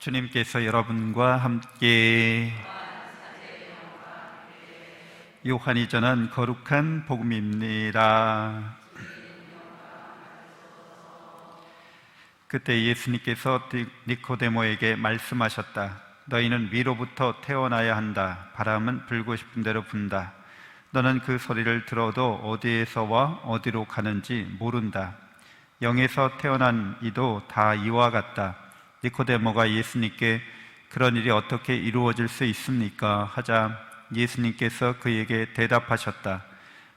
주님께서 여러분과 함께 요한이 전한 거룩한 복음입니다. 그때 예수님께서 니코데모에게 말씀하셨다. 너희는 위로부터 태어나야 한다. 바람은 불고 싶은 대로 분다. 너는 그 소리를 들어도 어디에서와 어디로 가는지 모른다. 영에서 태어난 이도 다 이와 같다. 니코데모가 예수님께 그런 일이 어떻게 이루어질 수 있습니까? 하자 예수님께서 그에게 대답하셨다.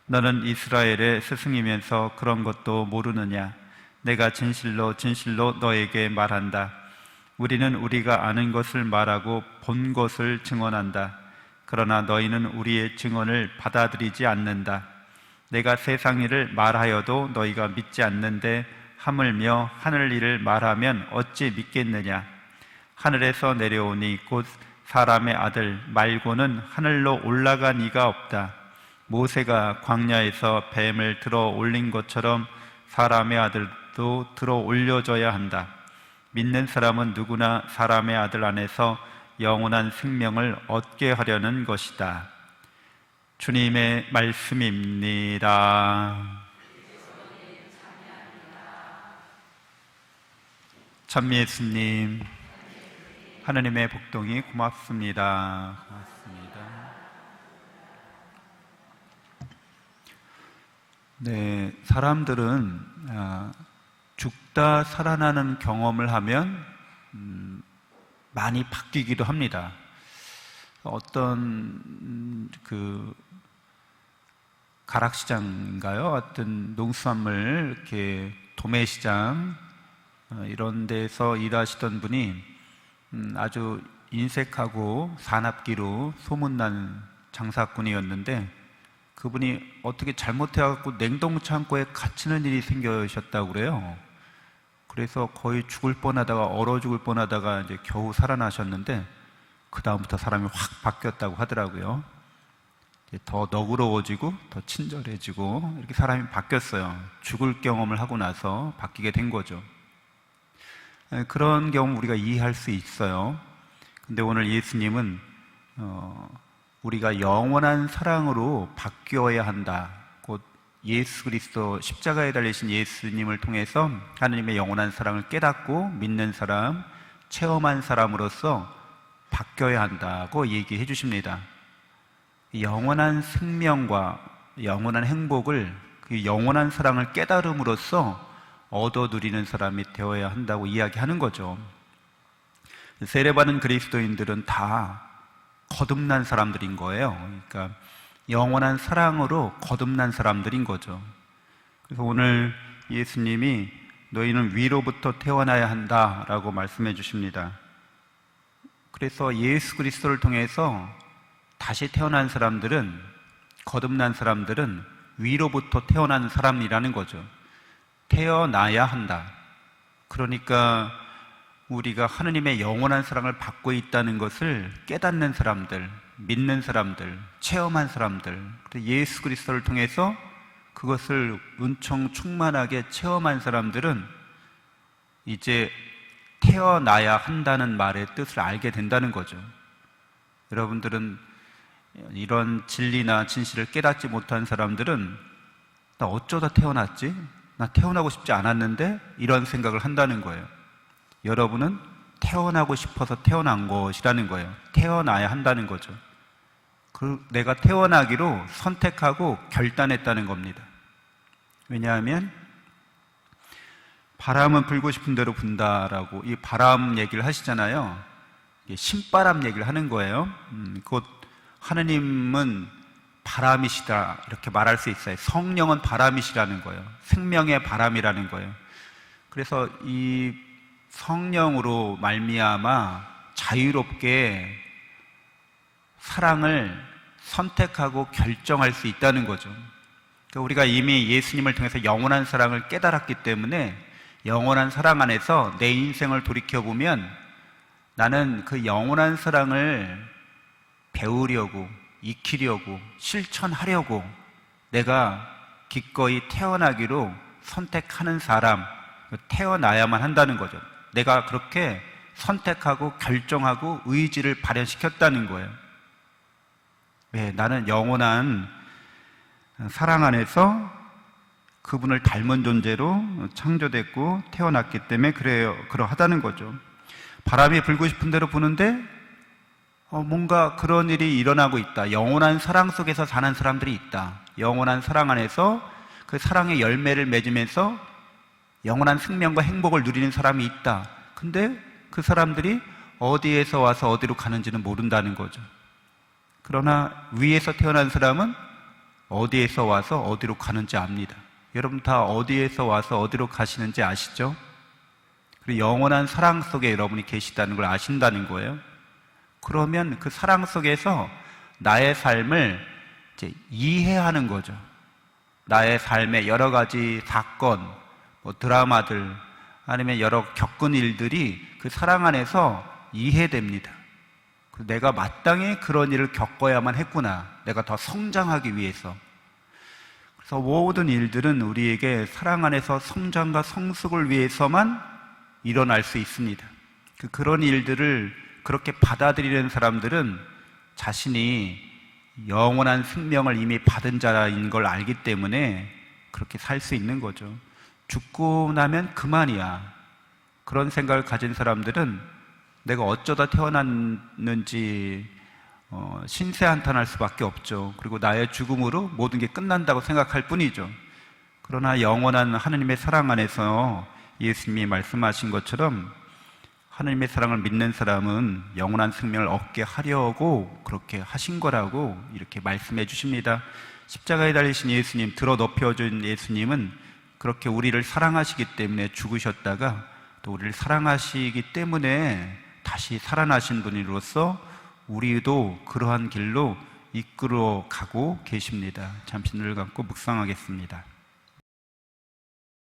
너는 이스라엘의 스승이면서 그런 것도 모르느냐? 내가 진실로 진실로 너에게 말한다. 우리는 우리가 아는 것을 말하고 본 것을 증언한다. 그러나 너희는 우리의 증언을 받아들이지 않는다. 내가 세상 일을 말하여도 너희가 믿지 않는데 하물며 하늘 일을 말하면 어찌 믿겠느냐? 하늘에서 내려오니 곧 사람의 아들 말고는 하늘로 올라간 이가 없다. 모세가 광야에서 뱀을 들어 올린 것처럼 사람의 아들도 들어 올려져야 한다. 믿는 사람은 누구나 사람의 아들 안에서 영원한 생명을 얻게 하려는 것이다. 주님의 말씀입니다. 참 예수님, 하나님의 복동이 고맙습니다. 네, 사람들은 죽다 살아나는 경험을 하면 많이 바뀌기도 합니다. 어떤 가락시장인가요? 어떤 농수산물 이렇게 도매시장 이런 데서 일하시던 분이 아주 인색하고 사납기로 소문난 장사꾼이었는데 그분이 어떻게 잘못해갖고 냉동창고에 갇히는 일이 생기셨다고 그래요. 그래서 거의 죽을 뻔하다가 얼어 죽을 뻔하다가 이제 겨우 살아나셨는데 그 다음부터 사람이 확 바뀌었다고 하더라고요. 더 너그러워지고 더 친절해지고 이렇게 사람이 바뀌었어요. 죽을 경험을 하고 나서 바뀌게 된 거죠. 그런 경우 우리가 이해할 수 있어요. 근데 오늘 예수님은 우리가 영원한 사랑으로 바뀌어야 한다. 곧 예수 그리스도 십자가에 달리신 예수님을 통해서 하나님의 영원한 사랑을 깨닫고 믿는 사람, 체험한 사람으로서 바뀌어야 한다고 얘기해 주십니다. 영원한 생명과 영원한 행복을 그 영원한 사랑을 깨달음으로써 얻어 누리는 사람이 되어야 한다고 이야기하는 거죠. 세례받은 그리스도인들은 다 거듭난 사람들인 거예요. 그러니까 영원한 사랑으로 거듭난 사람들인 거죠. 그래서 오늘 예수님이 너희는 위로부터 태어나야 한다라고 말씀해 주십니다. 그래서 예수 그리스도를 통해서 다시 태어난 사람들은, 거듭난 사람들은 위로부터 태어난 사람이라는 거죠. 태어나야 한다. 그러니까 우리가 하느님의 영원한 사랑을 받고 있다는 것을 깨닫는 사람들, 믿는 사람들, 체험한 사람들, 예수 그리스도를 통해서 그것을 은총 충만하게 체험한 사람들은 이제 태어나야 한다는 말의 뜻을 알게 된다는 거죠. 여러분들은 이런 진리나 진실을 깨닫지 못한 사람들은 나 어쩌다 태어났지? 나 태어나고 싶지 않았는데 이런 생각을 한다는 거예요. 여러분은 태어나고 싶어서 태어난 것이라는 거예요. 태어나야 한다는 거죠. 내가 태어나기로 선택하고 결단했다는 겁니다. 왜냐하면 바람은 불고 싶은 대로 분다라고 이 바람 얘기를 하시잖아요. 신바람 얘기를 하는 거예요. 곧 하느님은 바람이시다 이렇게 말할 수 있어요. 성령은 바람이시라는 거예요. 생명의 바람이라는 거예요. 그래서 이 성령으로 말미암아 자유롭게 사랑을 선택하고 결정할 수 있다는 거죠. 그러니까 우리가 이미 예수님을 통해서 영원한 사랑을 깨달았기 때문에 영원한 사랑 안에서 내 인생을 돌이켜보면 나는 그 영원한 사랑을 배우려고, 익히려고, 실천하려고 내가 기꺼이 태어나기로 선택하는 사람, 태어나야만 한다는 거죠. 내가 그렇게 선택하고 결정하고 의지를 발현시켰다는 거예요. 왜? 나는 영원한 사랑 안에서 그분을 닮은 존재로 창조됐고 태어났기 때문에 그러하다는 거죠. 바람이 불고 싶은 대로 부는데 뭔가 그런 일이 일어나고 있다. 영원한 사랑 속에서 사는 사람들이 있다. 영원한 사랑 안에서 그 사랑의 열매를 맺으면서 영원한 생명과 행복을 누리는 사람이 있다. 근데 그 사람들이 어디에서 와서 어디로 가는지는 모른다는 거죠. 그러나 위에서 태어난 사람은 어디에서 와서 어디로 가는지 압니다. 여러분 다 어디에서 와서 어디로 가시는지 아시죠? 그리고 영원한 사랑 속에 여러분이 계시다는 걸 아신다는 거예요. 그러면 그 사랑 속에서 나의 삶을 이제 이해하는 거죠. 나의 삶의 여러 가지 사건, 드라마들, 아니면 여러 겪은 일들이 그 사랑 안에서 이해됩니다. 내가 마땅히 그런 일을 겪어야만 했구나. 내가 더 성장하기 위해서. 그래서 모든 일들은 우리에게 사랑 안에서 성장과 성숙을 위해서만 일어날 수 있습니다. 그런 일들을 그렇게 받아들이는 사람들은 자신이 영원한 생명을 이미 받은 자인 걸 알기 때문에 그렇게 살 수 있는 거죠. 죽고 나면 그만이야. 그런 생각을 가진 사람들은 내가 어쩌다 태어났는지 신세한탄할 수밖에 없죠. 그리고 나의 죽음으로 모든 게 끝난다고 생각할 뿐이죠. 그러나 영원한 하느님의 사랑 안에서 예수님이 말씀하신 것처럼 하느님의 사랑을 믿는 사람은 영원한 생명을 얻게 하려고 그렇게 하신 거라고 이렇게 말씀해 주십니다. 십자가에 달리신 예수님, 들어 높여준 예수님은 그렇게 우리를 사랑하시기 때문에 죽으셨다가 또 우리를 사랑하시기 때문에 다시 살아나신 분으로서 우리도 그러한 길로 이끌어 가고 계십니다. 잠시 눈을 감고 묵상하겠습니다.